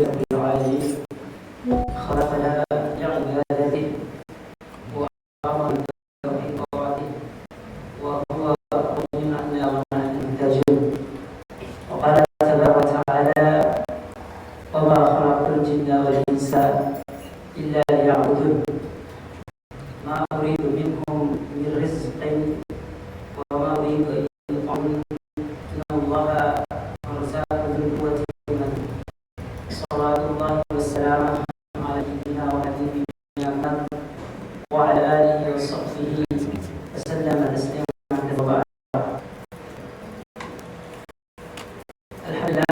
رب العالمين خلقنا لعبادته وأمر بتوحيد طاعته وهو غني عنا ونحن محتاجون. وقال تبارك وتعالى وما خلقت الجن والإنس إلا ليعبدون ما أريد منهم من رزق وما أريد أن يطعمون إن الله الرزاق ذو القوة المتين. صلاة الله والسلام على سيدنا وحبيبنا محمد وعلى آله وصحبه وسلم تسليما كثيرا. الحمد لله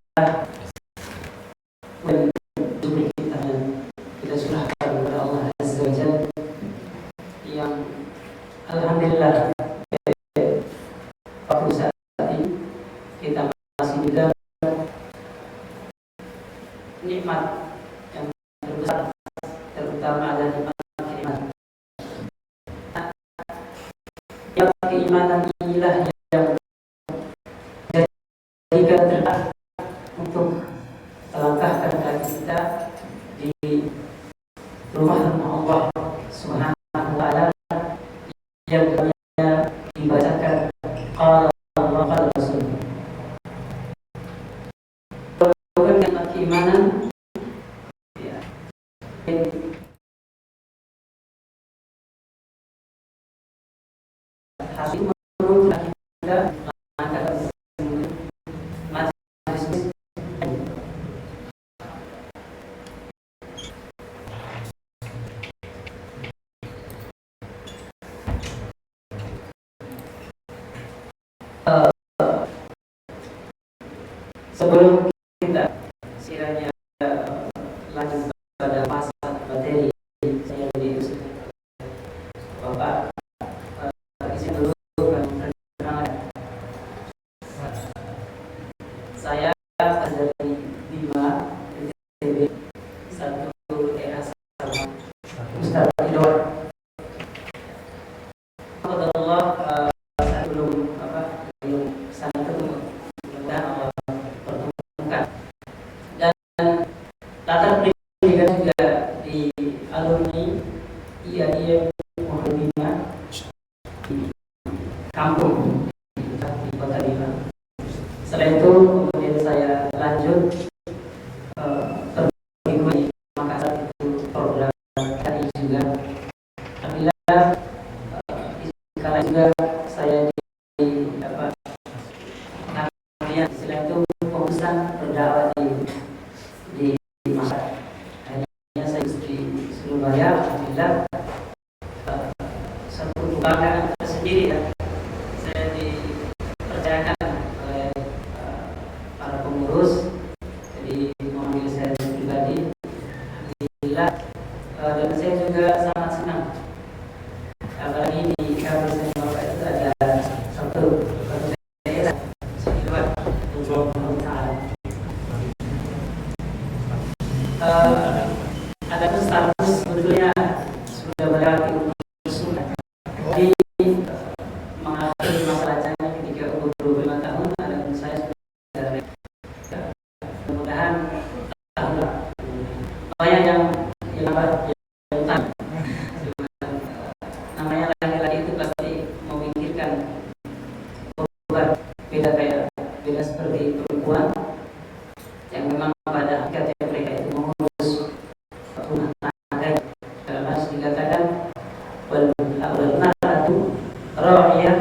kita serahkan kepada Allah Azza wa Jalla yang alhamdulillah waktu saat ini kita masih juga nikmat yang terbesar, terutama ada nikmat keimanan. Keimanan inilah yang jadikan terang untuk melangkahkan kaki kita di rumah Allah Subhanahu wa taala yang dibacakan qala Allah qala Rasul. Dengan keimanan ya, hati menurut kita langkah majelis sebelum kita kiranya lanjut pada masa materi saya di Bapak izin dulu perkenalkan saya dari Bima ITB 1 TH sama Ustaz Ridwan. Allah saya belum sana ketemu mudah Allah pertemukan dan latar pendidikan juga di alumni IAIN Muhammadiyah di kampung di Kota Bima. Setelah itu kemudian saya lanjut pergi di Makassar, itu program tadi juga. Alhamdulillah kala juga saya di setelah itu fokusan berdakwah di Makassar. Akhirnya saya di Surabaya. Alhamdulillah satu kebanggaan tersendiri ya. Saya dipercayakan oleh para pengurus, jadi mengambil saya pribadi. Alhamdulillah dan saya juga sangat senang. Apalagi di kampus saya Bapak itu ada satu daerah ada status sebetulnya sudah berarti untuk sunnah. Jadi mengakhiri masa lajangnya ketika umur 25 tahun dan saya sudah mudah-mudahan tahun namanya yang namanya laki-laki itu pasti memikirkan obat beda seperti perempuan yang memang pada hakikatnya mereka itu mengurus rumah tangga. Dalam harus dikatakan wal mar'atu ra'iyah,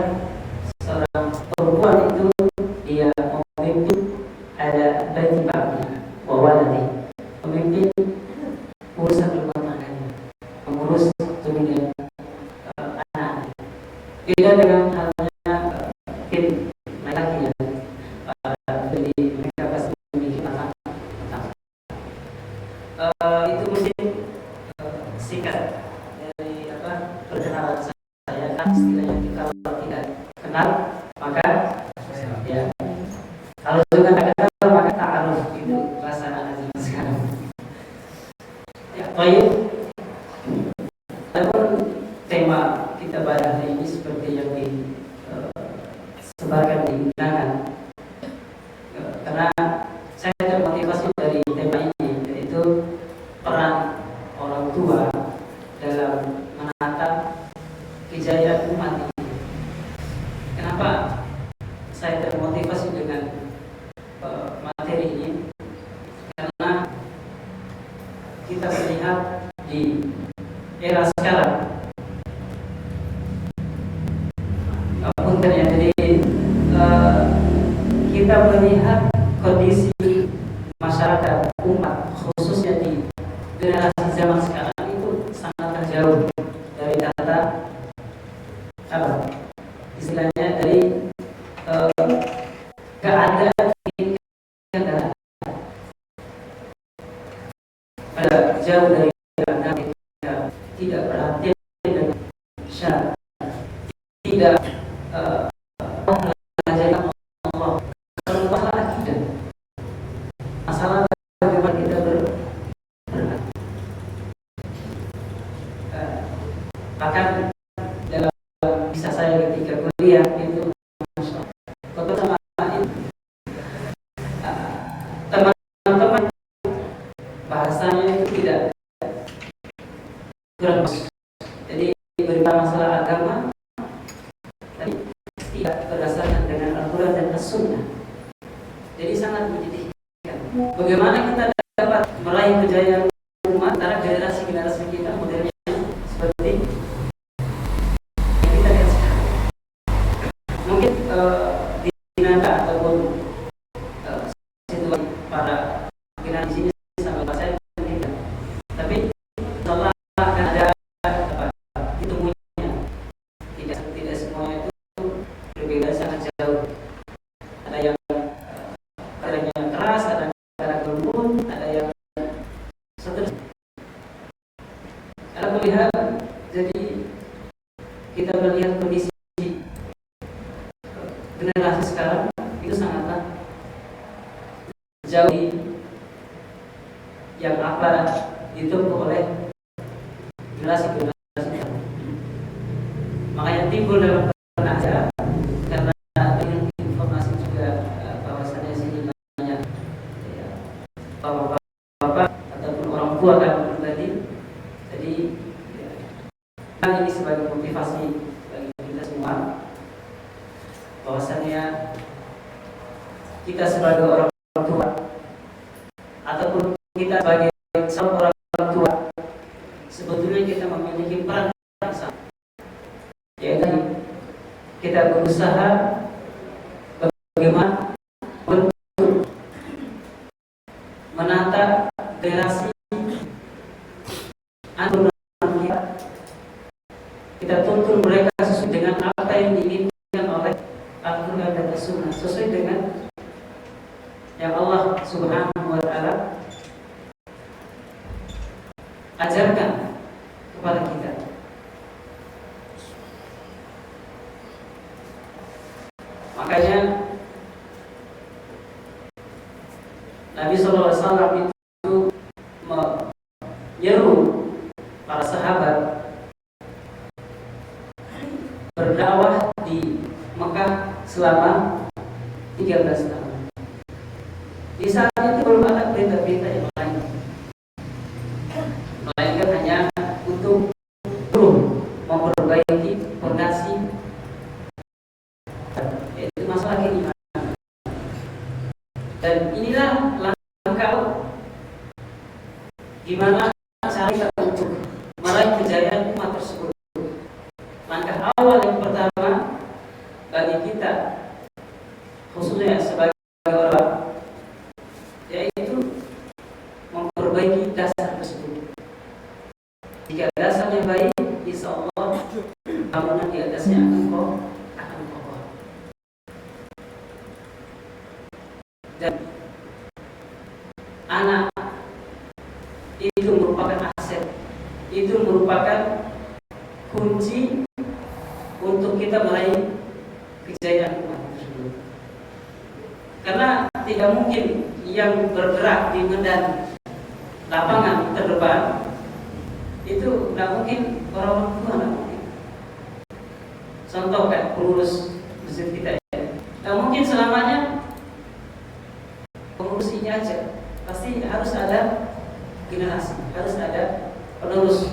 seorang perempuan itu dia memimpin ada baiti ba'diha wa waladi, memimpin urusan rumah tangganya, mengurus dunia anak. Beda dengan halnya laki-laki ya. Jadi mereka pasti memiliki matang. Itu mungkin singkat dari perkenalan saya. Kan istilahnya kalau tidak kenal maka ya, kalau juga tidak kenal maka ta'aruf, itu bahasa anak zaman sekarang. Ya, baik. Adapun tema kita pada hari ini seperti yang disebarkan di undangan, karena saya termotivasi dari tema ini, yaitu menata kejayaan umat ini. Kenapa saya termotivasi dengan materi ini? Karena kita melihat di era sekarang, jadi kita melihat kondisi masyarakat umat khususnya di generasi zaman sekarang itu sangat jauh dari kata apa istilahnya dari keadaan ini ada jauh dari keadaan tidak perhatian dengan syarat, tidak mengajari Allah kalau masalah akidah, masalah bagaimana kita bahkan dalam bisa saya ketika kuliah itu ketemu teman-teman bahasanya itu tidak kurang, jadi berita masalah agama tapi tidak berdasarkan dengan Al-Quran dan As-Sunnah. Jadi sangat menyedihkan. Bagaimana kita dapat meraih kejayaan umat antara generasi-generasi kita modernnya seperti yang kita lihat sekarang. Mungkin dinamika ataupun situasi para generasi ini sama saya tidak. Tapi setelah akan ada hitungannya, tidak semuanya itu berbeda sangat jauh. Ada yang karakternya keras, ada karakter lembut, ada yang seterusnya. Kalau melihat, jadi kita melihat kondisi generasi sekarang itu sangatlah jauh yang apa ditempuh oleh generasi-generasi. Makanya timbul dalam benak saya karena dengan informasi juga bahwasannya sini banyak ya, bapak-bapak ataupun orang tua kan pribadi. Jadi ya, ini sebagai motivasi bagi kita semua bahwasannya kita sebagai orang tua ataupun kita sebagai seorang orang tua sebetulnya kita memiliki peran besar, yaitu kita berusaha bagaimana bentuk menata generasi anak kita. Kita tuntun mereka sesuai dengan apa yang diinginkan oleh Al-Quran dan As-Sunnah, sesuai dengan yang Allah Subhanahu wa Ta'ala ajarkan kepada kita. Makanya Nabi SAW itu menyeru para sahabat berdakwah di Mekah selama 13 tahun. Di saat itu belum ada berita-berita yang lain, melainkan hanya untuk memperbaiki fondasi, yaitu masalah keimanan. Dan inilah langkah gimana cara kita untuk meraih kejayaan umat tersebut. Langkah awal yang pertama bagi kita, khususnya sebagai orang, yaitu memperbaiki dasar tersebut. Jika dasarnya baik, insya Allah bangunan di atasnya akan kokoh. Dan anak itu merupakan aset, itu merupakan kunci untuk kita meraih kejayaan umat tersebut. Karena tidak mungkin yang bergerak di medan lapangan terdepan itu tidak mungkin orang tua, tidak mungkin. Contoh kayak pengurus masjid kita ya, tidak mungkin selamanya pengurus ini aja. Pasti harus ada generasi, harus ada penerus.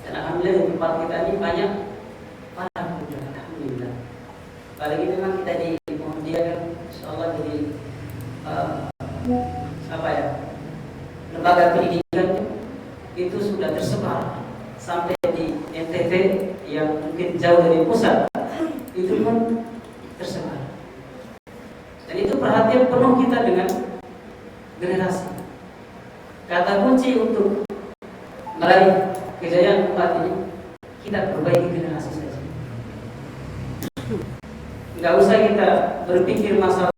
Dan alhamdulillah tempat kita ini banyak para pemuda, alhamdulillah. Apalagi memang kita di Muhammadiyah kan, insyaallah jadi lembaga pendidikan itu sudah tersebar sampai di NTT yang mungkin jauh dari pusat, itu pun tersebar. Dan itu perhatian penuh kita dengan generasi. Kata kunci untuk meraih kejayaan umat ini, kita perbaiki generasi saja. Nggak usah kita berpikir masalah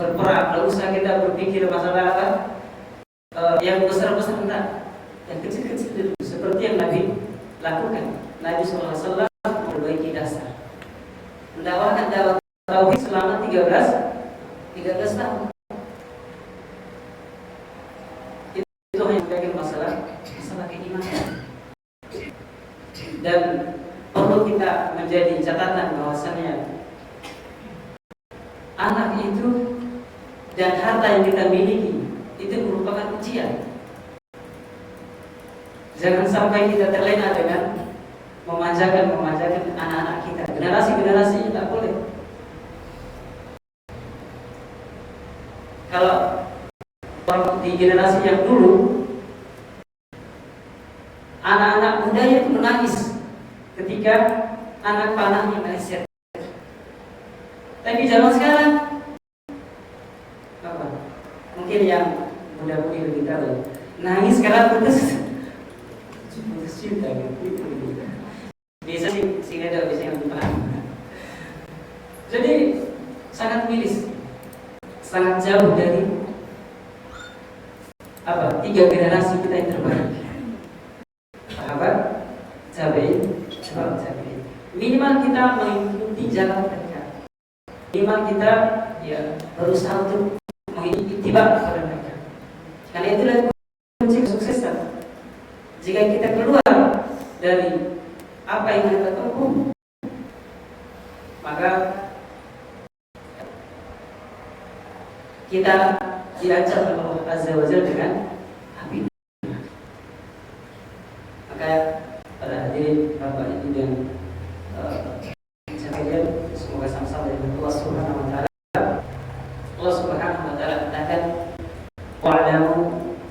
berperang, nggak usah kita berpikir masalah yang besar-besar, enggak, yang kecil-kecil dulu, seperti yang Nabi lakukan. Nabi SAW memperbaiki dasar, mendakwakan dakwah tauhid selama 13 tahun. Itu hanya sebagai masalah keimanan. Dan perlu kita menjadi catatan bahwasannya anak itu dan harta yang kita miliki itu merupakan ujian. Jangan sampai kita terlena dengan memanjakan anak-anak kita. Generasi tidak boleh. Kalau di generasi yang dulu, anak-anak muda itu menangis ketika anak panahnya meleset. Tapi zaman sekarang mungkin yang muda-mudi lebih tahu, nangis karena putus cinta gitu. Bisa sih ada bisa yang paham. Jadi sangat miris, sangat jauh dari tiga generasi kita yang terbaik. Sahabat, tabi'in, tabi'in. Minimal kita mengikuti jalan mereka. Minimal kita berusaha untuk mengikuti kepada mereka. Karena itulah kunci kesuksesan. Jika kita keluar dari apa yang kita tempuh, maka kita diancam oleh Allah Azza wa Jalla dengan api. Maka para hadirin Bapak Ibu dan sekalian, semoga sama-sama dengan Allah Subhanahu wa taala. Allah Subhanahu wa taala katakan, wa'lamu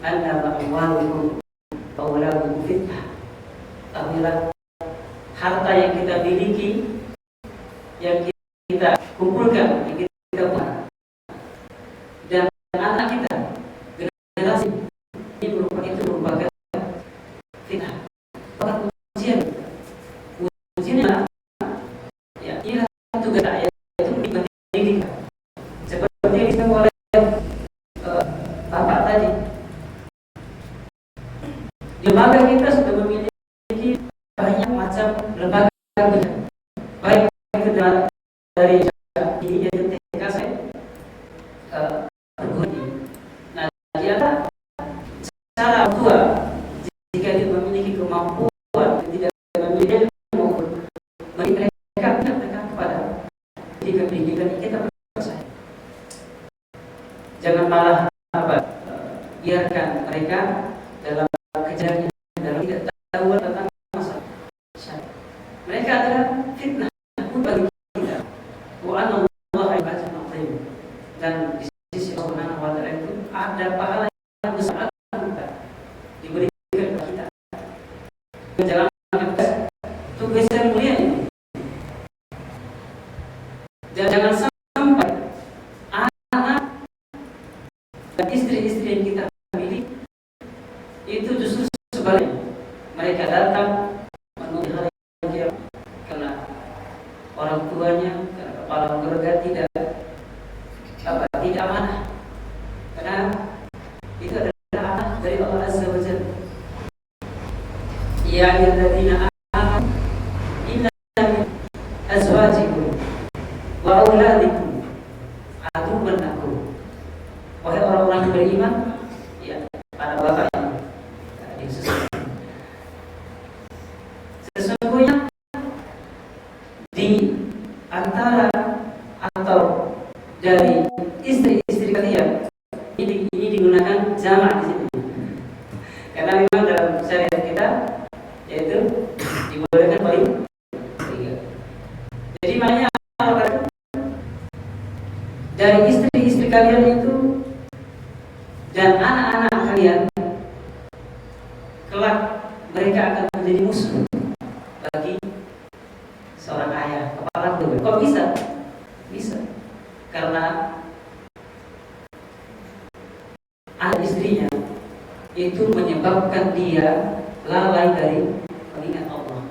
anna amwalukum wa auladukum fitnah. Tahuilah harta yang kita miliki, yang kita kumpulkan, yang kita punya, dan anak kita, generasi ini merupakan fitnah, merupakan ujian. Ujiannya inilah tugas saya, itu pendidikan. Seperti yang disebut oleh Bapak tadi, lembaga kita sudah memiliki banyak macam lembaga, baik itu dari ini TK saya nah, dia cara tua jika dia memiliki kemampuan, tidak memiliki ilmu, mereka kepada pendidikan kita percaya. Jangan malah biarkan mereka dalam kejarannya, dalam tidak tahu tentang masalah. Mereka adalah fitnah bagi kita. Wa anallahu azim. Dan di sisi Allah Subhanahu wa taala itu ada pahala yang besar diberikan kepada kita. Jangan tugas yang mulia ini. Jangan sampai anak dan istri-istri yang kita miliki itu justru sebaliknya, mereka datang menuntut hal yang karena orang tuanya, karena kepala keluarga tidak amanah, karena itu adalah amanah dari Allah Azza wa Jalla. Ya ayyuhalladzina amanu inna min azwajikum wa auladikum aduwwan lakum. Wahai orang-orang yang beriman, ya para bapak ini, sesungguhnya di antara atau dari istri-istri kalian ini digunakan jamak di sini, karena memang dalam syariat kelak mereka akan menjadi musuh bagi seorang ayah, kepala keluarga. Kok bisa? Bisa karena anak istrinya itu menyebabkan dia lalai dari mengingat Allah.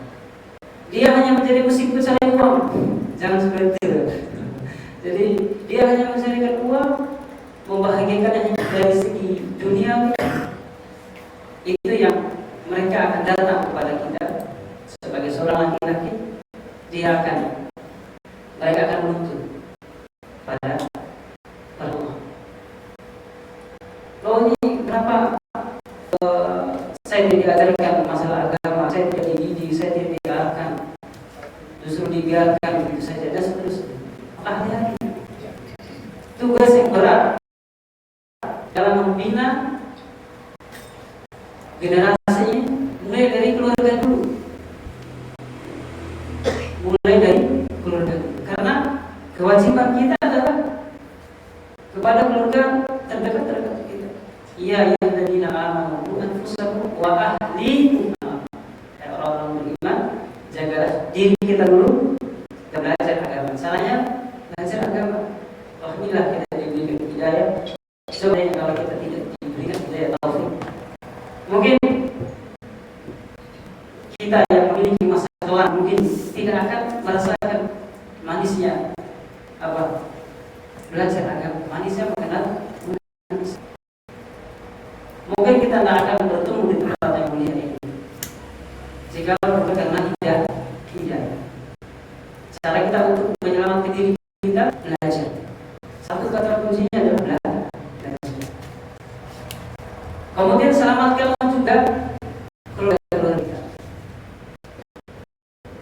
Dia hanya menjadi mesin pencari uang. Jangan seperti itu. Jadi dia hanya mencarikan uang, membahagiakan hanya dari segi dunia. Itu yang mereka akan datang kepada kita sebagai seorang laki-laki. Mereka akan menuntut pada Allah. Loh, ini kenapa saya tidak diajarkan masalah agama, saya tidak dididik, saya tidak diarahkan, justru dibiarkan begitu saja dan seterusnya. Hati-hati. Tugas yang berat dalam membina generasi mulai dari keluarga dulu. Karena kewajiban kita adalah kepada keluarga terdekat kita. Ya ayyuhalladzina amanu qu anfusakum wa ahlikum. Orang-orang beriman, jagalah diri kita dulu, kita belajar agama. Salahnya belajar agama. Alhamdulillah kita diberikan hidayah. Sebenarnya kalau kita tidak diberikan hidayah taufik, mungkin kita yang memiliki masa depan mungkin tidak akan merasakan manisnya belajar agama, manisnya mengenal manis. Mungkin kita tidak akan bertemu di tempat yang mulia ini jika bukan karena hidayah. Cara kita untuk menyelamatkan diri kita belajar. Satu kata kuncinya adalah belajar. Kemudian selamatkan juga keluarga kita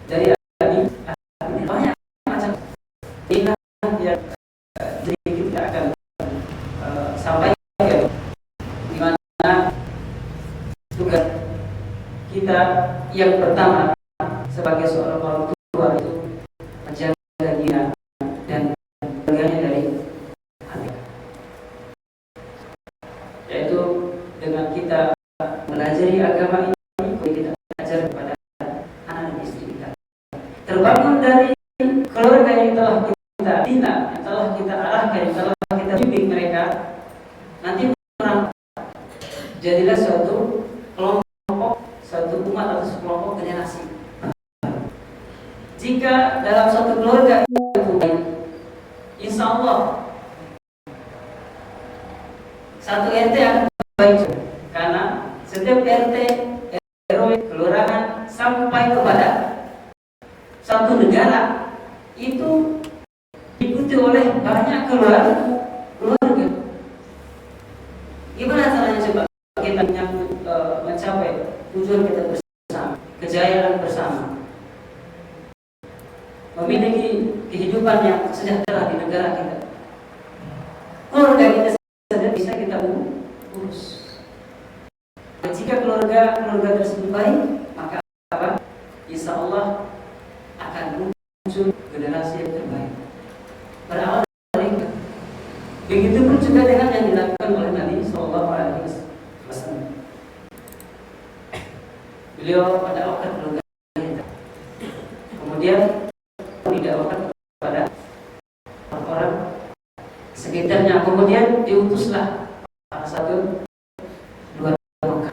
dari banyak macam ingat yang jadi kita akan sampaikan di mana tugas kita yang pertama sebagai seorang orang tua itu menjaga dia dan keluarganya dari hati, yaitu dengan kita melajari agama ini, kita ajar kepada anak dan istri kita. Terbangun dari keluarga yang telah kita bina, yang telah kita arahkan, yang telah kita bimbing mereka, nanti jadilah suatu kelompok, suatu umat atau sekelompok generasi. Jika dalam suatu keluarga itu baik, insya Allah satu RT akan baik, karena setiap RT, RW, kelurahan sampai kepada satu negara itu diikuti oleh banyak keluarga. Gimana caranya coba kita mencapai tujuan kita bersama, kejayaan bersama, memiliki kehidupan yang sejahtera di negara kita? Keluarga kita saja bisa kita urus. Jika keluarga tersebut baik, maka insya Allah akan muncul generasi yang terbaik. Berawal dari kita. Begitupun juga dengan yang dilakukan oleh Nabi Sallallahu Alaihi Wasallam. Beliau mendakwahkan keluarga kita, kemudian didakwakan kepada orang sekitarnya, kemudian diutuslah salah satu dua Mekah.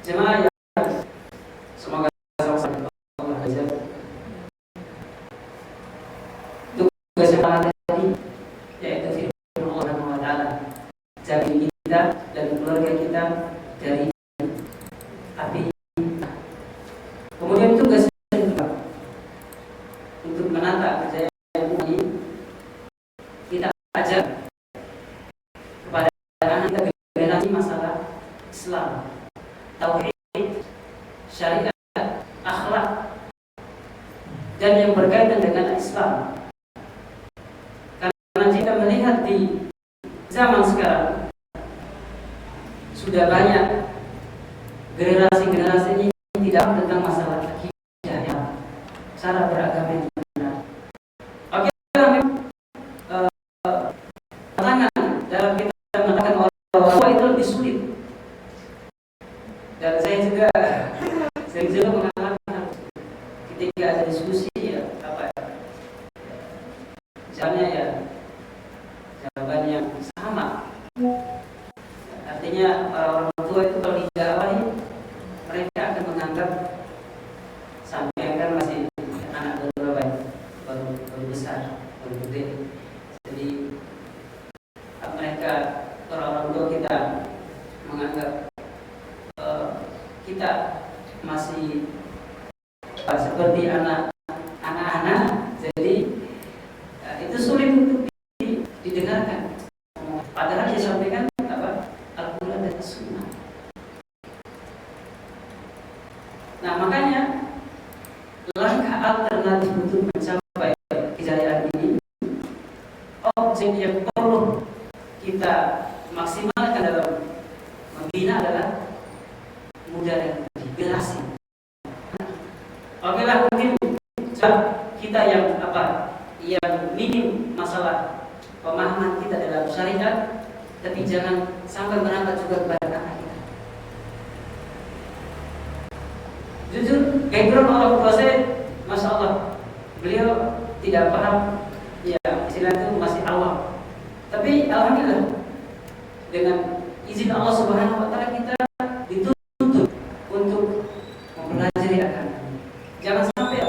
Jemaah yang semoga sama-sama Allah ajar. Tugas yang tadi yaitu firman Allah Subhanahu wa taala, jaga kita dan keluarga kita dari api. Kemudian tugas kedua untuk menata kejayaan ini, kita ajar kepada anak kita generasi masalah Islam, tauhid, syariat, akhlak, dan yang berkaitan dengan Islam. Karena jika melihat di zaman sekarang sudah banyak generasi ini tidak tentang masalah akidah, cara beragama yang benar. Oke, tantangan dalam kita mengatakan orang tua itu lebih sulit Dan saya juga sering juga mengalami ketika ada diskusi ya apa ya, misalnya ya jawaban yang sama. Artinya para orang tua itu kalau dijawabin mereka akan menganggap sampai kan masih anak berapa ya, baru besar, baru gede. Jadi mereka para orang tua kita menganggap kita masih seperti anak-anak, jadi itu sulit untuk didengarkan. Padahal disampaikan apa Al-Quran dan Sunnah. Nah makanya langkah alternatif untuk mencapai kejayaan ini, objek yang perlu kita maksimalkan dalam membina adalah muda dan generasi. Oke lah, mungkin kita yang yang minim masalah pemahaman kita dalam syariat, tapi jangan sampai merambat juga kepada anak kita. Jujur, background orang tua saya, masya Allah, beliau tidak paham, ya istilah itu masih awam. Tapi alhamdulillah dengan izin Allah Subhanahu Wa Taala kita dituntut untuk mempelajari agama. Jangan sampai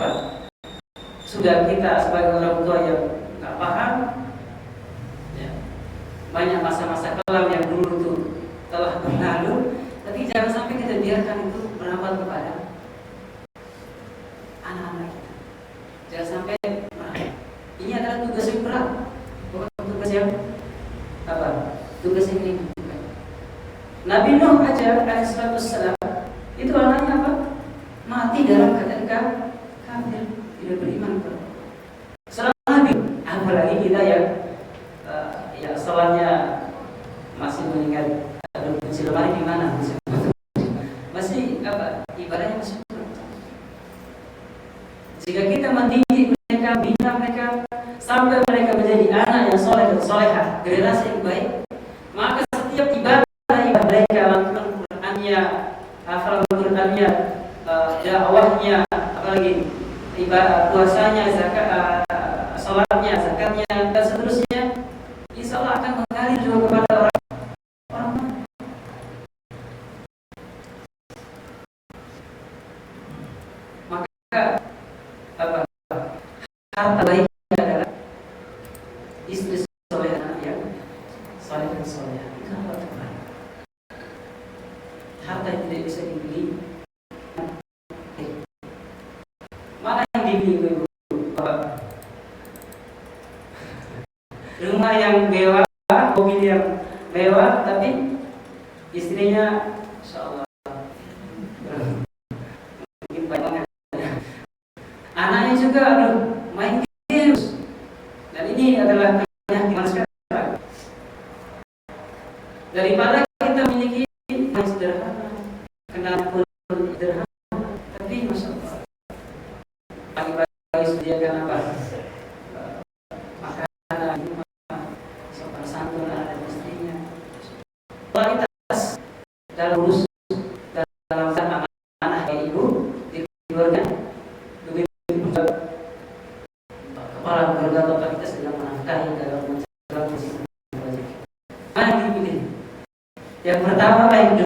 sudah kita sebagai orang tua yang nggak paham, ya, banyak masa-masa kelam yang dulu itu telah berlalu, tapi jangan sampai kita biarkan itu merambat kepada anak-anak kita. Jangan sampai ini adalah tugas yang berat, bukan tugas yang tugas yang ringan. Nabi Nuh aja alaihissalam itu anaknya mati dalam keadaan kafir, tidak beriman kepada Allah. Selama Nabi, apalagi kita yang ya soalnya masih mengingat kunci lemari di mana, masih ibadahnya masih kurang. Jika kita mendidik mereka, bina mereka sampai mereka menjadi anak yang soleh dan solehah, generasi yang baik, maka setiap ibadah mereka, lantunan Qurannya, hafal Qurannya, dakwahnya, apalagi ibadah puasanya, zakat, salatnya, zakatnya, dan seterusnya, insya Allah akan mengalir juga kepada orang. Maka harta baiknya adalah istri soleh, anak yang soleh dan soleh. Itu harta terbaik. Harta yang tidak bisa dibeli. Mana yang dibeli, Bapak? Rumah yang mewah, mobil yang mewah, tapi istrinya, insya Allah, mungkin banyak. Anaknya juga, main games. Dan ini adalah penyakit sekarang. Daripada kita memiliki yang sederhana, kenal pun sederhana, tapi masya Allah, pagi-pagi sediakan makanan, sopan santun ada istrinya. Kualitas dalam urus dalam amanah ibu di keluarga, begitu kepala keluarga bapak kita sedang menafkahi dalam menjalankan wajib. Mana yang dipilih? Yang pertama yang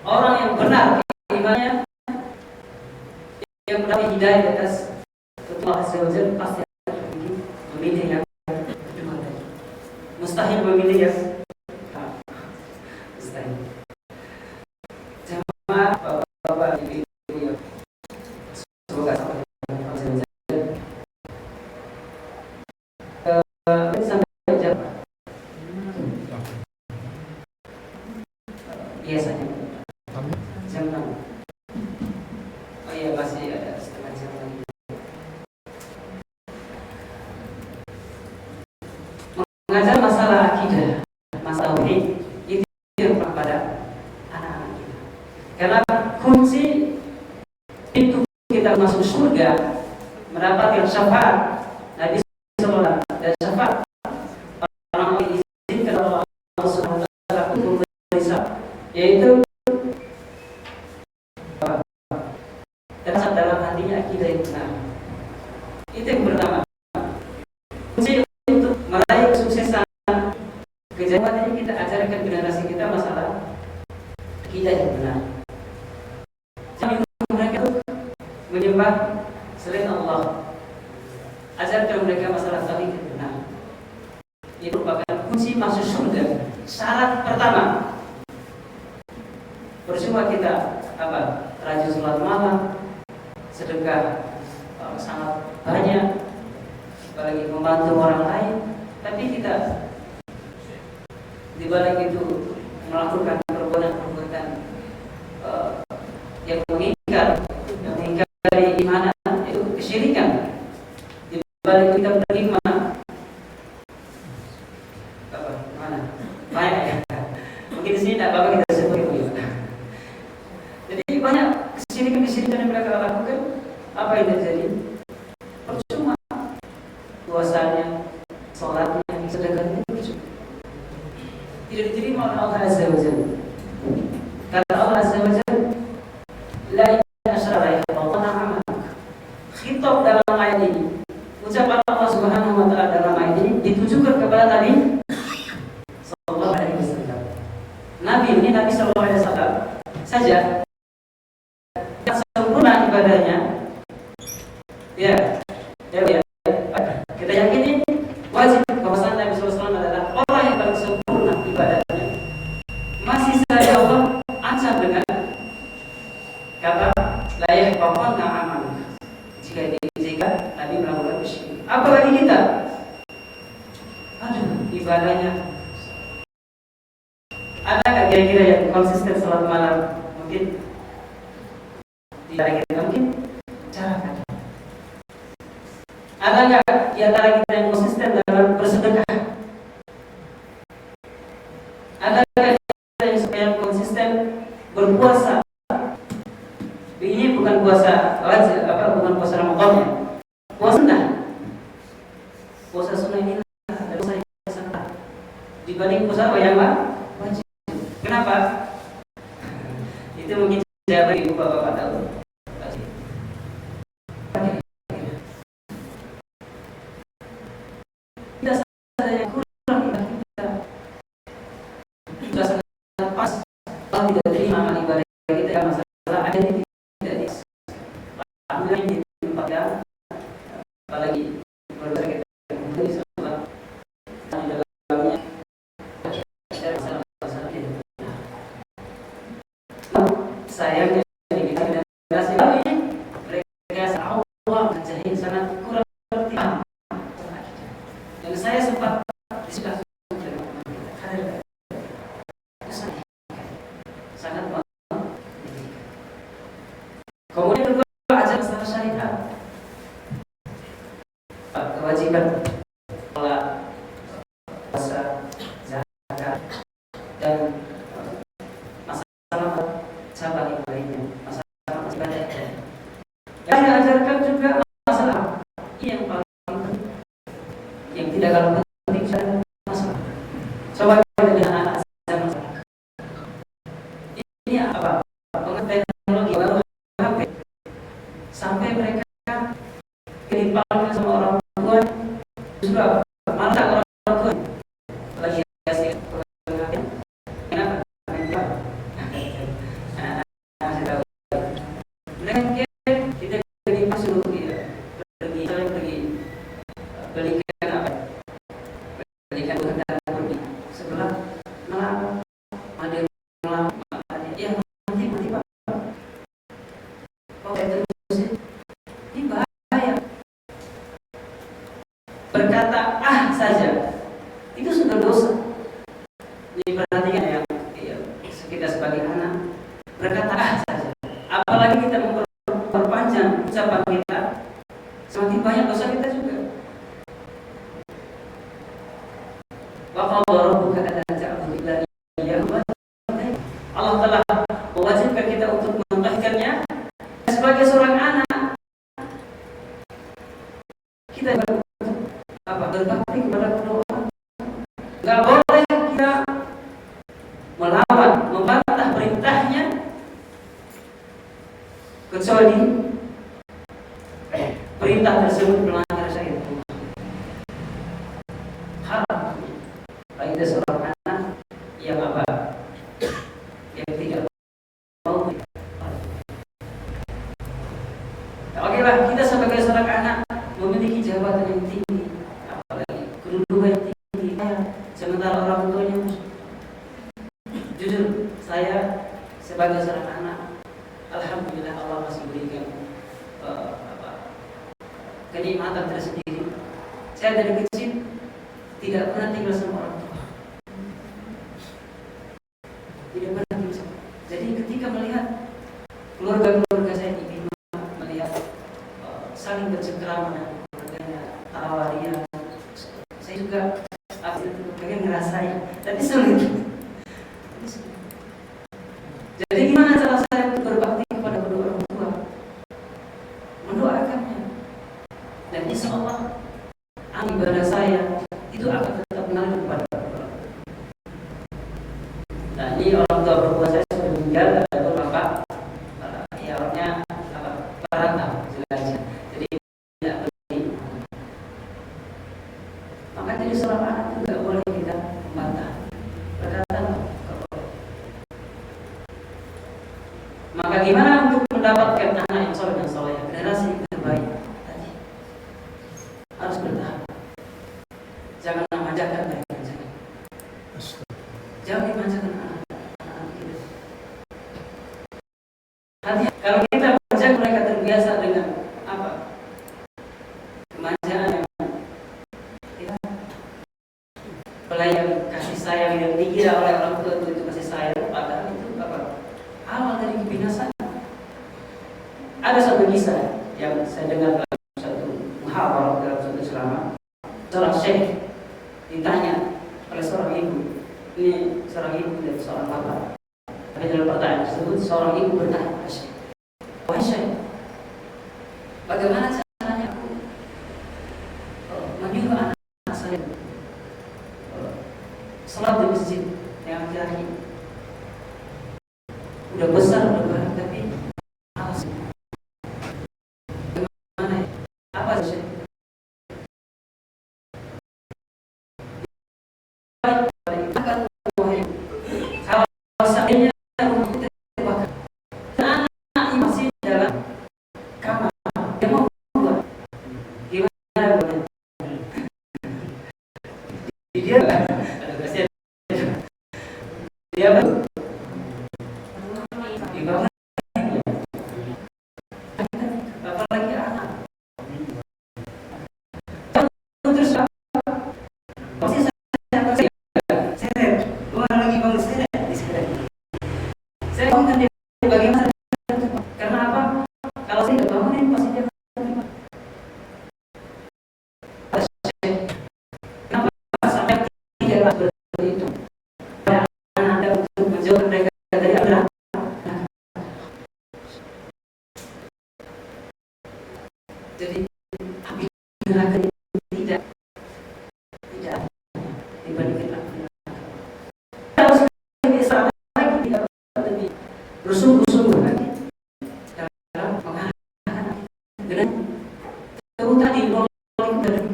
orang yang benar imannya, yang mendapat hidayah di atas Allah Azza wa Jalla, pasti akan memilih yang kedua tadi. Mustahil memilih yang mustahil. Jamaah bapak-bapak ibu-ibu yang semoga sampai jam biasanya jam 6. Oh iya, masih ada setengah jam lagi. Mengajar masalah akidah, masalah tauhid, itu kepada anak-anak kita. Karena kunci pintu kita masuk surga, mendapatkan syafaat Nabi Sallallahu Alaihi Wasallam dan syafaat orang yang diizinkan oleh Allah Subhanahu Wa Taala untuk memberi besar, yaitu terasa dalam hatinya akidah yang benar. Itu yang pertama. Kunci untuk meraih kesuksesan kejayaan ini kita ajarkan generasi kita masalah akidah yang benar. Jangan mereka menyembah selain Allah. Ajarkan mereka masalah tauhid yang benar. Itu merupakan kunci masuk surga. Syarat pertama. Percuma kita rajin sholat malam, sedekah sangat banyak, apalagi membantu orang lain, tapi kita di balik itu melakukan perbuatan-perbuatan yang mengingkari iman, itu kesyirikan. Di balik kita menerima banyak ya. Mungkin di sini tidak apa-apa kita sebut itu. Jadi banyak kesyirikan yang mereka lakukan. Apa yang terjadi? Percuma puasanya, sholatnya, sedekahnya percuma. Tidak diterima oleh Allah Azza wa Jalla. Kata Allah Azza wa Jalla, la ilaha illallah. Khitab dalam ayat ini, ucapan Allah Subhanahu wa taala dalam ayat ini ditujukan kepada Nabi sallallahu alaihi wasallam. Nabi ini Nabi sallallahu alaihi wasallam saja sempurna ibadahnya. Ya. Kita yakini wajib bahwasanya Nabi sallallahu alaihi wasallam adalah orang yang paling sempurna ibadahnya. Masih saja Allah ancam dengan kata la yahbaqanna amal. Jika Nabi melakukan kesyirikan. Apalagi kita? Aduh, ibadahnya. Adakah kira-kira yang konsisten salat malam? Mungkin tidak kita mungkin cara kata. Ada nggak di antara kita yang konsisten dalam bersedekah? Ada nggak kita yang supaya konsisten berpuasa? Ini bukan puasa wajib, bukan puasa Ramadan ya. Puasa sunnah. Puasa sunnah ini ada puasa yang sunnah dibanding puasa yang wajib. Kenapa? Itu mungkin saya bagi bapak-bapak tahu. Kita saja yang kurang kita sudah sangat pas. Allah tidak terima amal ibadah kita masalah ada di di tempat yang apalagi keluarga kita di sekolah di dalamnya masalah itu. Sayangnya di generasi ini mereka awal menjadi sangat kurang berpaham. Dan saya sempat diskusi sangat kemudian kewajiban sholat, puasa, zakat, dan masalah cabang lainnya, masalah ibadah. Yang diajarkan juga masalah yang paling penting, yang tidak kalah penting adalah masalah. Coba kita dengan anak zaman sekarang. Ini apa? Pengetahuan teknologi baru HP sampai mereka dipalkan sama orang tua justru malah orang tua lagi kasih kenapa? Mereka kita dipaksa untuk pergi belikan apa? Belikan kendaraan pergi sebelah malah ada yang ya mati Pak. Kalau terus ini bahaya. Berkata saja itu sudah dosa. Jadi perhatikan ya, kita sebagai anak berkata saja. Apalagi kita memperpanjang ucapan kita, semakin banyak dosa kita juga. Wa qala rabbuka alla ta'budu illa iyyahu Allah telah mewajibkan kita untuk mentauhidkannya. Sebagai seorang anak kita berbakti kepada kedua orang. Enggak boleh kita melawan kecuali perintah tersebut melanggar syariat haram bagi seorang anak yang apa, yang tidak mau. Oke lah, kita sebagai seorang anak memiliki jabatan yang tinggi, apalagi kedudukan yang tinggi, sementara orang tuanya musuh. Jujur, saya sebagai seorang anak, alhamdulillah Allah masih berikan kenikmatan tersendiri. Saya dari kecil tidak pernah tinggal sama orang tua, tidak pernah tinggal sama. Jadi ketika melihat keluarga saya di Bima, melihat saling bercengkrama, keluarganya tawaria, saya juga pengen ngerasain, tapi sulit. Jadi gimana cara saya untuk berbakti kepada kedua orang tua? Mendoakannya, dan insya Allah ibadah saya itu akan tetap mengalir kepada Allah. Nah, ini orang tua berdua saya sudah meninggal, ada bapak, ya orangnya perantau jelajah, jadi tidak pergi. Maka jadi seorang anak itu tidak boleh kita membantah, berkata maka gimana untuk mendapatkan anak yang soleh dan soleh, generasi yang terbaik tadi harus bertahap. Jangan memanjakan mereka, jangan dimanjakan anak-anak kita. Hati, kalau kita manja, mereka terbiasa dengan apa? Kemanjaan yang ya, pelayan kasih sayang yang dikira oleh orang tua itu kasih sayang, padahal itu apa? Awal dari kebinasaan. Ada satu kisah yang saya dengar dalam satu muhawarah dalam satu ceramah, seorang syekh ditanya oleh seorang ibu, ini seorang ibu dan seorang bapak. Tapi dalam pertanyaan tersebut seorang ibu bertanya kepada syekh, wahai syekh, bagaimana caranya aku menyuruh anak saya salat di masjid yang laki-laki, udah besar, udah banyak, tapi alas. Bagaimana ya? Apa sih? Kalau seandainya rumah kita terbakar, dan anak masih dalam kamar, dia mau keluar, gimana boleh? Dia dia dibangun, apalagi anak. Terus pasti saya lagi bangun saya bangunkan dia bagaimana? Karena apa? Kalau saya tidak bangunin pasti dia kenapa sampai tidak seperti itu? Anda untuk menjauhkan mereka dari Allah. Jadi api neraka tidak dibandingkan api neraka. Kalau sebagai Islam lagi tidak lebih bersungguh-sungguh lagi dalam mengarahkan dengan terutama di bawah dari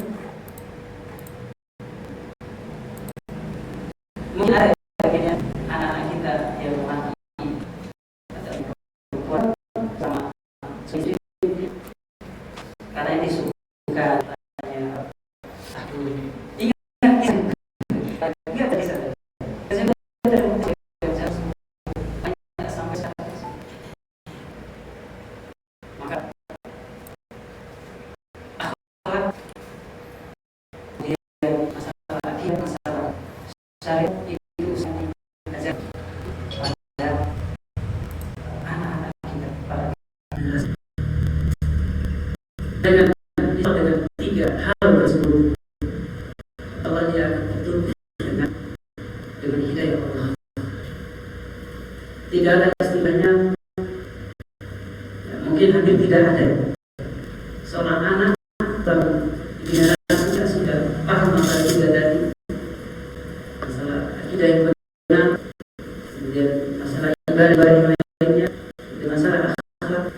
mungkin ada anak-anak kita yang mati atau perempuan sama sendiri karena ini suka tanya aku ingat tadi saya sampai saat maka akhlak dia masalah akidah, masalah syariat itu sangat diajar pada anak-anak kita, pada dengan tiga hal tersebut Allah dia akan tutup dengan hidayah Allah. Tidak ada istilahnya, ya, mungkin hampir tidak ada seorang anak generasi sudah paham masalah juga dari masalah akidah yang benar, kemudian masalah ibadah yang lainnya, masalah akhlak,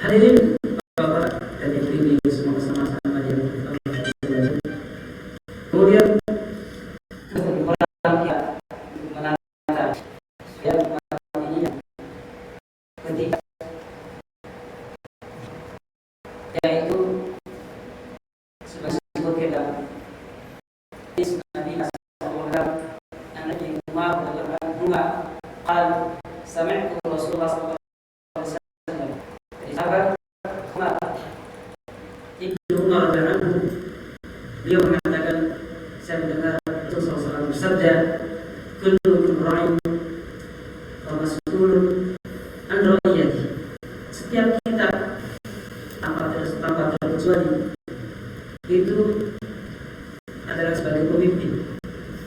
Hadirin Bapak dan Ibu ini semua bersama-sama di kemudian orang yang menata yang ini ketika yaitu sebagai kita Nabi sallallahu alaihi wasallam qal sami'tu Rasulullah sallallahu alaihi wasallam sahabat Ibnu Umar radhiyallahu beliau mengatakan saya mendengar Rasulullah SAW bersabda kullukum ra'in wa mas'ulun an ra'iyati, setiap kita tanpa terkecuali itu adalah sebagai pemimpin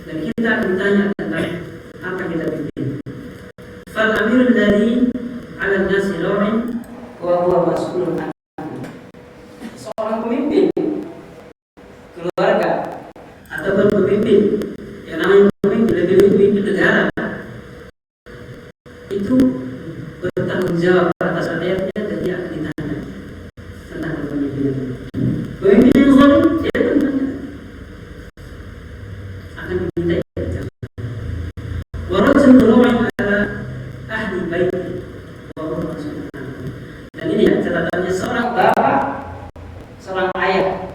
dan kita akan ditanya tentang apa yang kita pimpin. Fal amirul ladzi 'ala an-nasi ra'in wa huwa mas'ulun an. Seorang pemimpin keluarga ataupun pemimpin yang namanya pemimpin, lebih pemimpin negara, itu bertanggung jawab atas rakyatnya dan dia akan ditanya tentang kepemimpinan. Pemimpin yang zalim dia akan diminta warajul ra'in ala ahli bait wa huwa mas'ulun. Dan ini ya catatannya, seorang bapak, seorang ayah,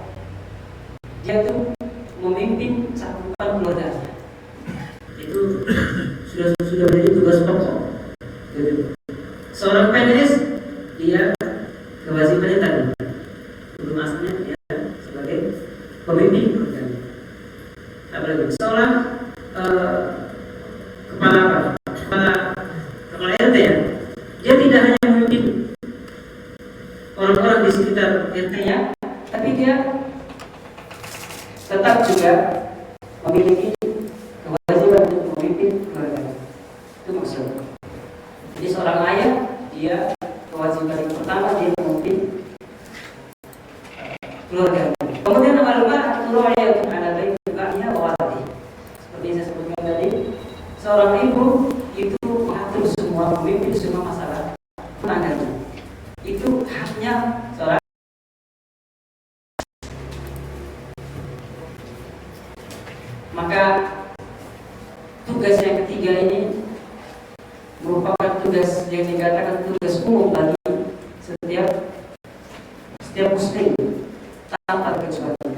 dia tuh memimpin cakupan keluarganya. Itu sudah menjadi tugas pokok. Seorang PNS, dia kewajibannya tadi, belum aslinya dia sebagai pemimpin keluarganya. Apalagi seorang kepala RT ya, dia tidak hanya memimpin orang-orang di sekitar RT-nya, tapi dia tetap juga memiliki kewajiban untuk memimpin keluarga. Itu maksudnya. Jadi seorang ayah, dia kewajiban yang pertama dia memimpin keluarga. Kemudian al-mar'atu ra'iyatun 'ala baiti ahliha wa waladiha. Seperti yang saya sebutkan tadi, seorang ibu itu mengatur semua, memimpin semua masalah tetangganya. Itu haknya seorang. Maka tugas yang ketiga ini merupakan tugas yang dikatakan tugas umum bagi setiap muslim tanpa terkecuali.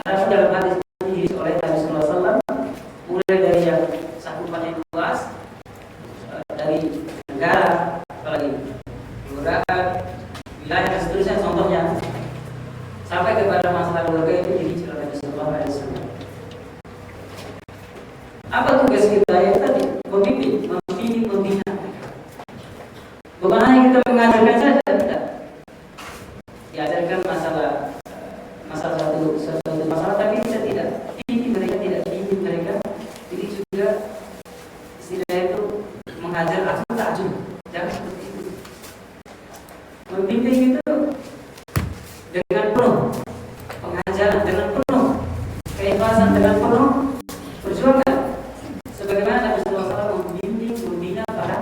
Adapun dalam hadis ini oleh Nabi sallallahu alaihi wasallam, mulai dari yang cakupan yang luas, dari negara, apalagi kelurahan, wilayah dan seterusnya, contohnya sampai kepada masalah keluarga itu dirinci oleh Nabi sallallahu alaihi wasallam. Apa tugas kita yang tadi? Memimpin, membina. Bukan hanya kita mengajarkan saja, tidak. Diajarkan masalah satu masalah, tapi kita tidak pimpin mereka, tidak pimpin mereka. Jadi juga istilah itu mengajar aku takjub. Jangan seperti itu. Memimpin itu dengan penuh pengajaran, dengan penuh keikhlasan, dengan penuh perjuangan. Sebagaimana Nabi sallallahu alaihi wasallam membimbing, membina para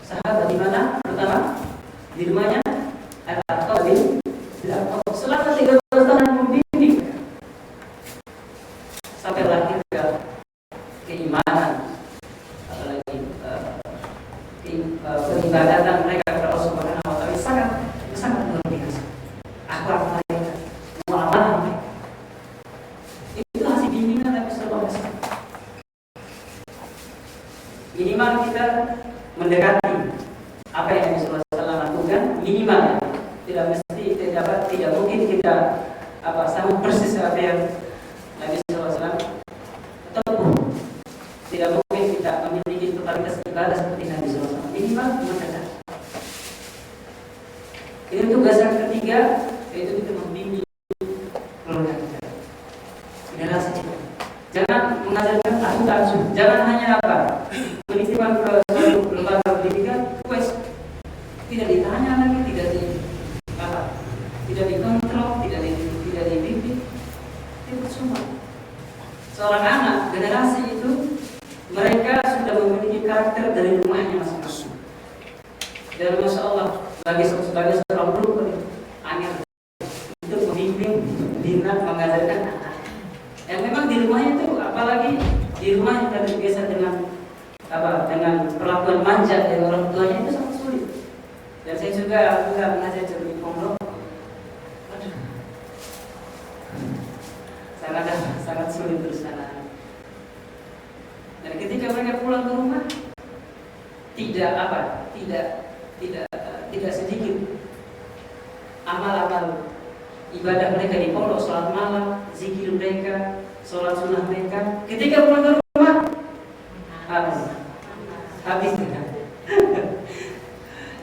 sahabat di mana? Pertama, di rumahnya selama 13 tahun membimbing sampai lahir keimanan, apalagi peribadatan mereka kepada Allah Subhanahu wa taala sangat luar biasa. Akhlak mereka, muamalah mereka, itu hasil bimbingan Nabi sallallahu alaihi wasallam. Minimal kita mendekati apa yang Nabi sallallahu alaihi wasallam lakukan, minimal. Tidak mungkin kita sama persis apa yang Nabi sallallahu alaihi wasallam tempuh. Tidak mungkin kita memiliki totalitas ibadah seperti Nabi sallallahu alaihi wasallam. Minimal mendekati. Ini tugas yang ketiga, yaitu kita membimbing keluarga kita, generasi kita. Jangan mengajarkan takjub. Jangan hanya penitipan ke suatu lembaga pendidikan, tidak ditanya lagi, tidak dikontrol, tidak dibimbing, itu semua. Seorang anak generasi itu mereka sudah memiliki karakter dari rumahnya masing-masing. Dan masya Allah, sebagai seorang di rumah kita terbiasa dengan dengan perlakuan manja dari orang tuanya, itu sangat sulit. Dan saya juga mengajar di pondok, sangat sulit terus anak-anak. Dan ketika mereka pulang ke rumah, tidak sedikit amal-amal ibadah mereka di pondok, sholat malam, zikir mereka, sholat sunnah mereka, ketika pulang ke rumah habis.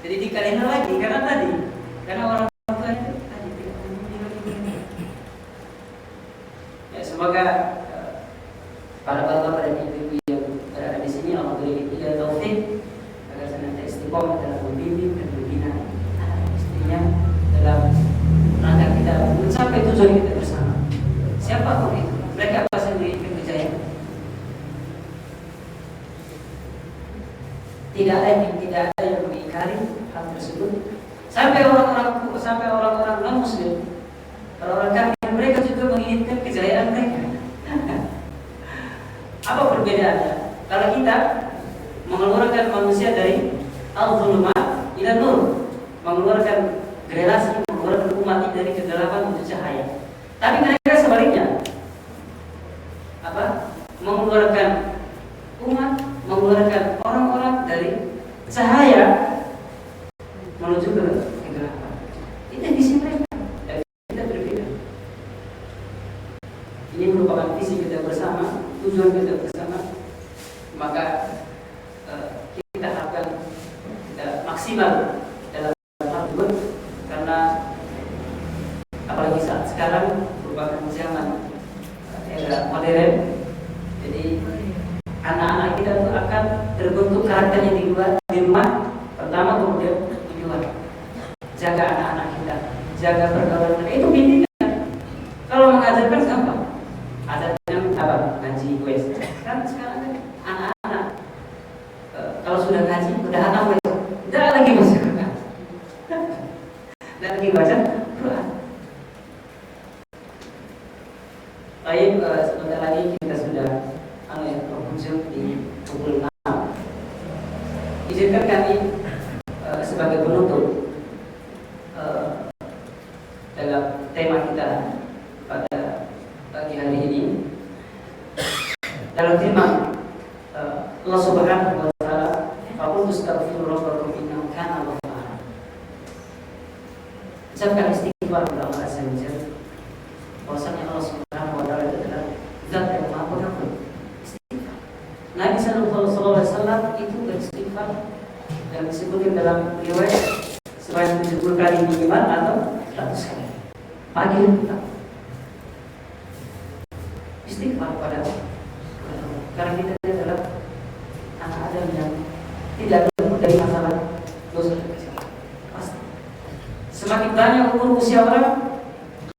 Jadi dikalikan lagi karena orang tua itu tadi tidak mendidik. Ya, semoga para bapak dan ibu yang berada di sini Allah beri kita taufik agar senantiasa istiqomah dalam membimbing dan membina istrinya dalam rangka kita mencapai tujuan kita bersama. Siapapun itu, mereka pasti memiliki kejayaan. Tidak ada yang mengingkari hal tersebut. Sampai orang-orang non muslim, orang-orang kafir, mereka juga menginginkan kejayaan mereka. Apa perbedaannya? Kalau kita mengeluarkan manusia dari al-dhulumat ila nur, mengeluarkan generasi, mengeluarkan umat dari kegelapan menuju cahaya. Tapi mereka sebaliknya, mengeluarkan umat, mengeluarkan orang-orang dari cahaya menuju ke kegelapan. Itu visi mereka, dan kita berbeda. Ini merupakan visi kita bersama, tujuan kita bersama. Maka kita harapkan kita maksimal dalam hal tersebut, karena apalagi saat sekarang merupakan zaman era modern. Jadi anak-anak kita itu akan terbentuk karakternya di rumah pertama, kemudian di luar. Jaga anak-anak kita, jaga pergaulan mereka, itu bimbingan. Kalau mengajarkan gampang, ajarkan ngaji wes. Kan sekarang anak-anak kalau sudah ngaji, udah anak wes, tidak lagi baca Quran, tidak lagi baca Quran. Baik, sebentar lagi kita sudah berhujung di pukul 6. Izinkan kami sebagai penutup dalam tema kita pada pagi hari ini, dalam firman Allah Subhanahu wa taala, "Faqultu astaghfiru rabbakum innahu kana ghaffara." Ucapkan istighfar kepada Allah Azza wa Jalla. Bahwasanya Allah Subhanahu wa taala itu adalah zat yang Maha Pengampun. Nabi sallallahu alaihi wasallam itu beristighfar yang disebutkan dalam riwayat sebanyak 70 kali minimal atau 100 kali. Pagi dan petang. Istighfar pada Allah. Karena kita adalah anak Adam yang tidak luput dari masalah dosa kecil. Pasti. Semakin banyak umur usia orang,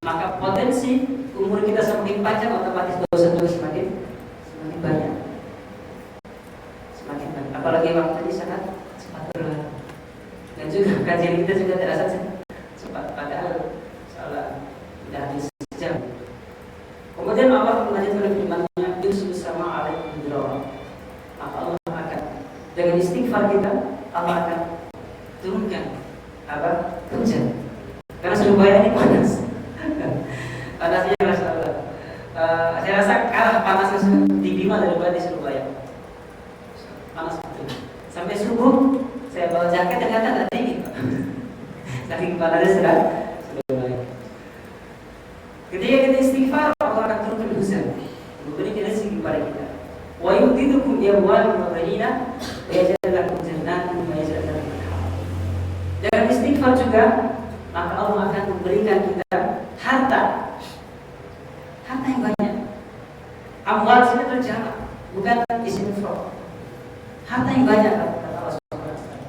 maka potensi umur kita semakin panjang, otomatis dosa-dosa semakin banyak. Apalagi waktu ini sangat cepat berlalu, dan juga kajian kita juga terasa cepat, padahal salah sudah habis sejam. Kemudian Allah melanjutkan firman-Nya, "Yusuf sama alaikum bidrawa." Maka Allah akan dengan istighfar kita, Allah akan turunkan hujan. Karena Surabaya ini panas. Panasnya Rasulullah. Saya rasa kalah panasnya di Bima daripada di Surabaya. Panas betul. Sampai subuh saya bawa jaket, ternyata tidak dingin. Saking panasnya sudah baik. Ketika kita istighfar, Allah akan turunkan hujan, memberikan rezeki kepada kita. Wa yumdidukum bi amwalin wa banina wa yaj'al lakum jannatin wa yaj'al lakum anhar. Dengan istighfar juga, maka Allah akan memberikan kita harta yang banyak. Amwal sini terjemah, bukan isim mufrad. Harta yang banyak, kata Allah Subhanahu wa taala.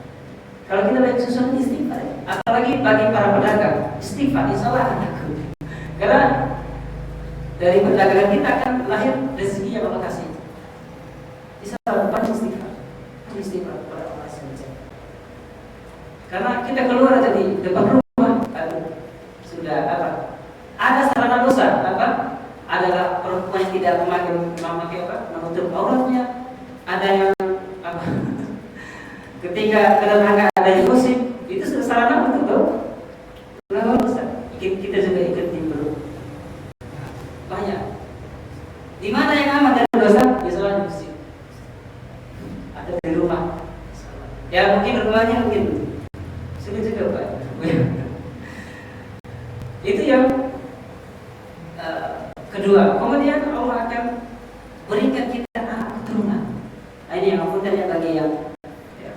Kalau kita banyak sesuatu, istighfar. Apalagi bagi para pedagang, istighfar, insya Allah akan laku. Karena dari perdagangan kita akan lahir rezeki yang Allah kasih. Insya Allah banyak istighfar kepada Allah saja. Karena kita keluar dari depan rumah, sudah ada sarana dosa, ada adalah perempuan yang tidak memakai apa? Menutup auratnya. Ada yang apa? Ketika tetangga ada yang gosip, itu sarana untuk tuh. Kenapa Ustaz? Kita juga ikut timbul. Banyak. Di mana yang aman dari dosa? Ya salah di masjid. Ada di rumah. Ya mungkin rumahnya mungkin sulit juga Pak. Itu yang kedua. Kemudian Allah akan berikan kita anak keturunan. Nah, ini yang aku tanya bagi yang ya,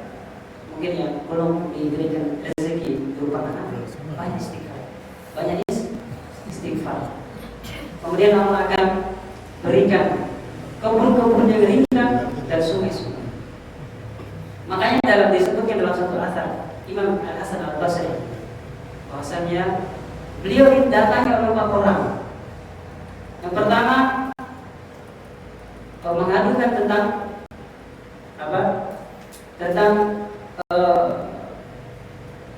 mungkin yang belum diberikan rezeki berupa anak, banyak istighfar, banyak istighfar. Kemudian Allah akan berikan kebun-kebun yang rindang dan sungai-sungai. Makanya disebutkan dalam satu asar Imam Al-Hasan Al-Basri bahwasanya beliau didatangi oleh 4 orang. Yang pertama mengadukan tentang apa? Tentang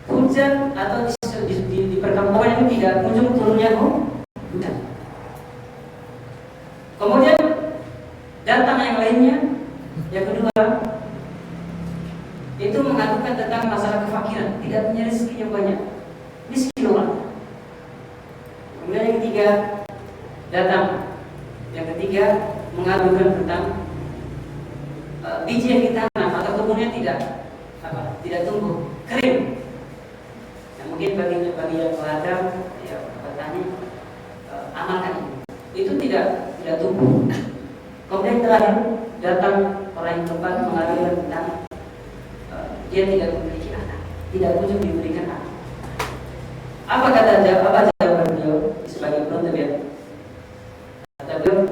hujan atau di perkampungan itu tidak kunjung turunnya hujan. Kemudian datang yang lainnya, yang kedua itu mengadukan tentang masalah kefakiran, tidak punya rezeki yang banyak, miskin orang. Kemudian yang ketiga datang, yang ketiga mengadukan tentang biji yang ditanam atau kebunnya tidak tumbuh, kering. Nah, mungkin bagi yang ladang, ya petani amalkan itu tidak tumbuh. Kemudian terakhir datang orang yang tepat mengadukan tentang dia tidak memiliki anak, tidak kunjung diberikan anak. Apa jawaban beliau sebagai penutup ya? Kata beliau,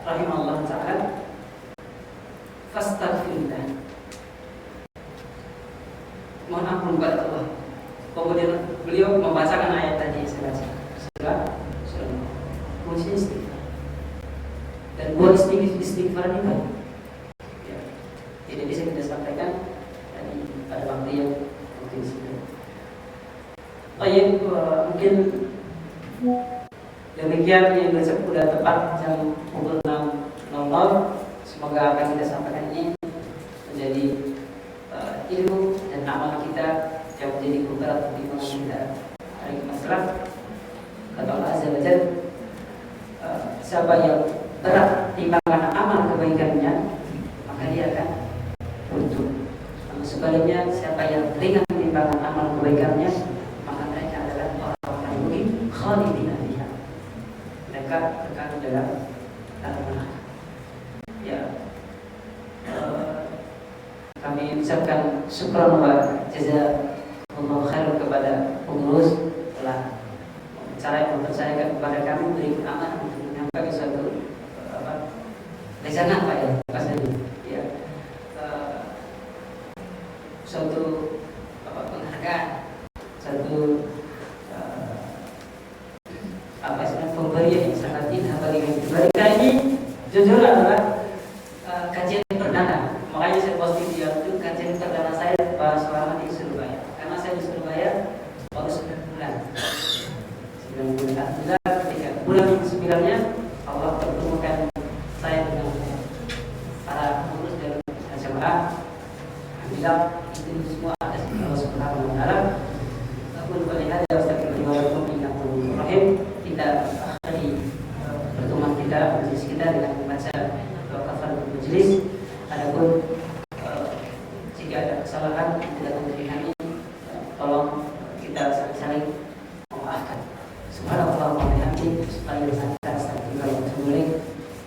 rahimahullah ta'ala, fastaghfirullah, mohon ampun kepada Allah. Kemudian beliau membacakan ayat tadi saya baca. Surah kunci istighfar. Dan buat istighfar ini kan ya, tidak bisa kita sampaikan pada waktu yang mungkin sudah. Mungkin demikian yang sudah tepat jam pukul 6.00. Semoga apa yang kita sampaikan ini menjadi ilmu dan amal kita yang menjadi kubarat di mana kita hari masalah. Kata Allah Azza wa Jalla, siapa yang berat timbangan amal kebaikannya maka dia akan untung. Sebaliknya siapa yang ringan timbangan amal kebaikannya maka mereka adalah orang-orang yang mungkin khalidina fiha, mereka kekal dalam neraka. Ya, kami ucapkan syukran wa jazakumullah khair kepada pengurus telah mempercayakan kepada kami beri amanah untuk menyampaikan suatu lesangan Pak ya, Pak Sadi. Ya. Suatu penghargaan, suatu pemberian yang sangat indah bagi kami. Kali ini jujur adalah kajian perdana. Makanya saya posting di YouTube kajian perdana saya selama di Surabaya. Karena saya di Surabaya baru 9 bulan. 9 bulan. Alhamdulillah ketika bulan yang ke-9-nya Allah pertemukan saya dengan para pengurus dan jemaah. Alhamdulillah itu semua atas Allah Subhanahu wa taala. Aku melihat kita akhiri pertemuan kita, majelis kita dengan membaca doa kafaratul majelis. Adapun jika ada kesalahan tidak dari kami, tolong kita saling memaafkan. Subhanallah wa bihamdihi,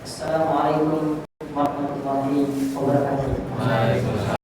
Assalamualaikum warahmatullahi wabarakatuh.